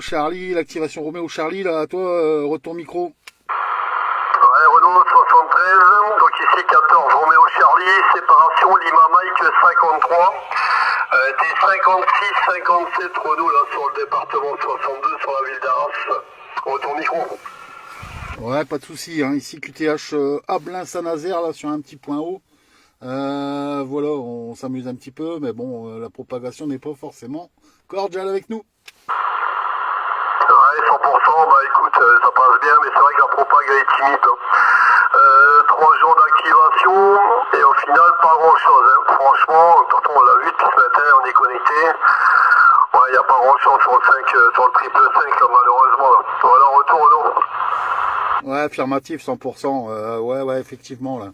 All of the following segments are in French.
Charlie, l'activation Roméo Charlie, là, à toi, retour micro. Ouais, Renault 73, donc ici 14 Roméo Charlie, séparation Lima Mike 53. T'es 56-57 Renault là sur le département 62 sur la ville d'Arras. Retour micro. Ouais, pas de souci, hein. Ici QTH Ablain-Saint-Nazaire, là, sur un petit point haut. Voilà, on s'amuse un petit peu, mais bon, la propagation n'est pas forcément cordiale avec nous. Ouais, 100%, bah écoute, ça passe bien, mais c'est vrai que la propague elle est timide. 3 jours d'activation, et au final, pas grand chose. Hein. Franchement, pourtant on l'a vu depuis ce matin, on est connecté. Ouais, il n'y a pas grand chose sur le 5, sur le triple 5, là, malheureusement. Là. Voilà, retour Renault. Ouais, affirmatif, 100%. Ouais, effectivement, là.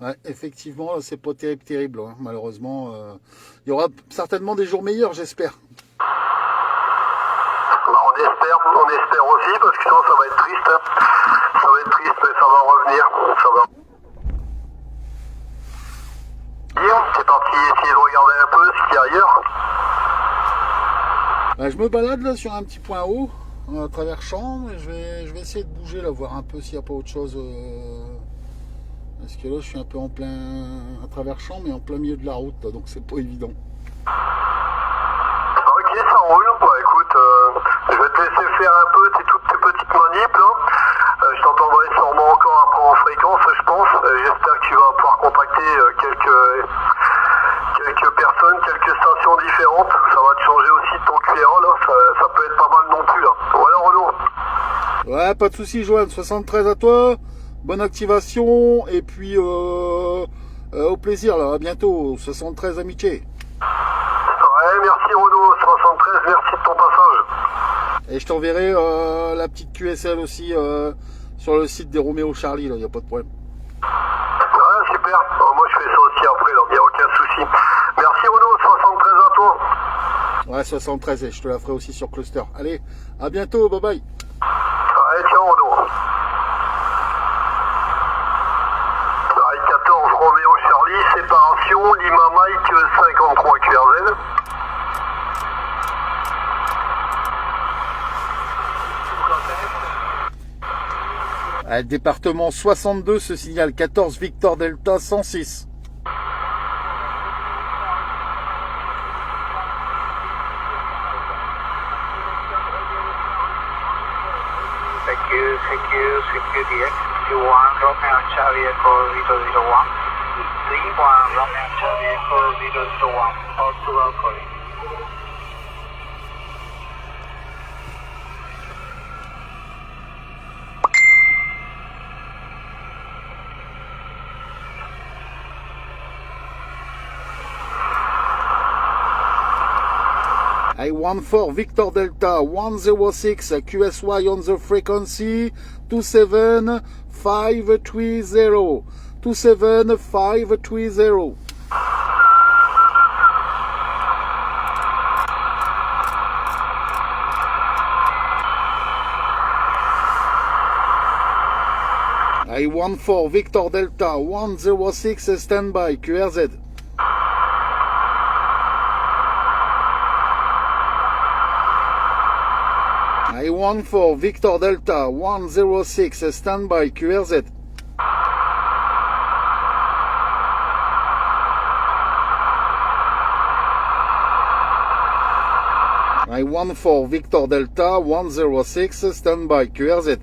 Ouais, effectivement, là, c'est pas terrible, hein. Malheureusement. Il y aura certainement des jours meilleurs, j'espère. Bah, on espère aussi, parce que sinon ça va être triste. Hein. Ça va être triste, mais ça va revenir. Ça va. C'est parti essayer de regarder un peu ce qu'il y a ailleurs. Bah, je me balade là sur un petit point haut, à travers champ, et je vais essayer de bouger là, voir un peu s'il n'y a pas autre chose. Parce que là, je suis un peu en plein, à travers champ, mais en plein milieu de la route, là, donc c'est pas évident. Ok, ça roule. Bah écoute, je vais te laisser faire un peu toutes tes petites manips. Là. Je t'entendrai sûrement encore après en fréquence, je pense. J'espère que tu vas pouvoir contacter quelques personnes, quelques stations différentes. Ça va te changer aussi ton QRA, là. Ça peut être pas mal non plus, là. Voilà, Renaud. Ouais, pas de soucis, Joanne. 73 à toi. Bonne activation. Et puis, au plaisir, là. À bientôt. 73 amitié. Ouais, merci, Renaud. 73, merci de ton passage. Et je t'enverrai la petite QSL aussi sur le site des Roméo Charlie, là. Il n'y a pas de problème. Ouais, super. Moi, je fais ça aussi après, là. Il n'y a aucun souci. Merci, Renaud. 73 à toi. Ouais, 73, et je te la ferai aussi sur Cluster. Allez, à bientôt, bye bye. Allez, tiens, Renaud. 14 Roméo Charlie, séparation, Lima Mike 53 QRZ. Département 62 se signale 14 Victor Delta 106. Thank you, DX. 21 Romeo Charlie Echo 001. 31 Romeo Charlie Echo 001. Portugal calling. I-14 Victor Delta 106 QSY on the frequency 27530 27530. I-14 Victor Delta 106 standby QRZ. I-14 Victor Delta 106 standby QRZ. I-14 Victor Delta 106 standby QRZ.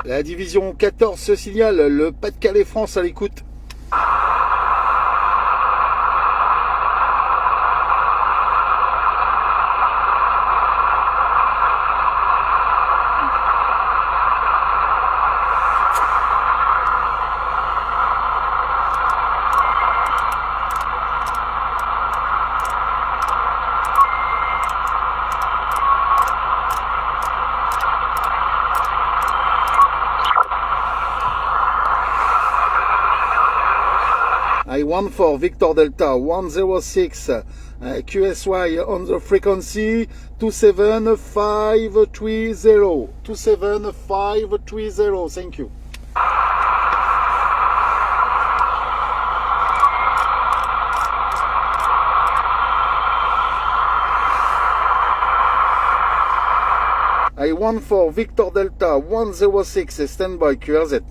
La division 14 se signale, le Pas-de-Calais France à l'écoute. I-14 Victor Delta 106 QSY on the frequency 27530. 27530. Thank you. I-14 Victor Delta 106 standby QRZ.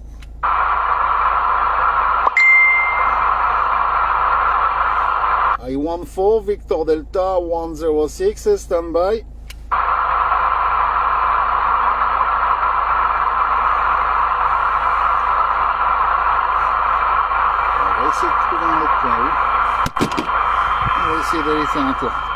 I-14 Victor Delta 106 standby. On va essayer de trouver un autre point. On va essayer d'aller faire un tour.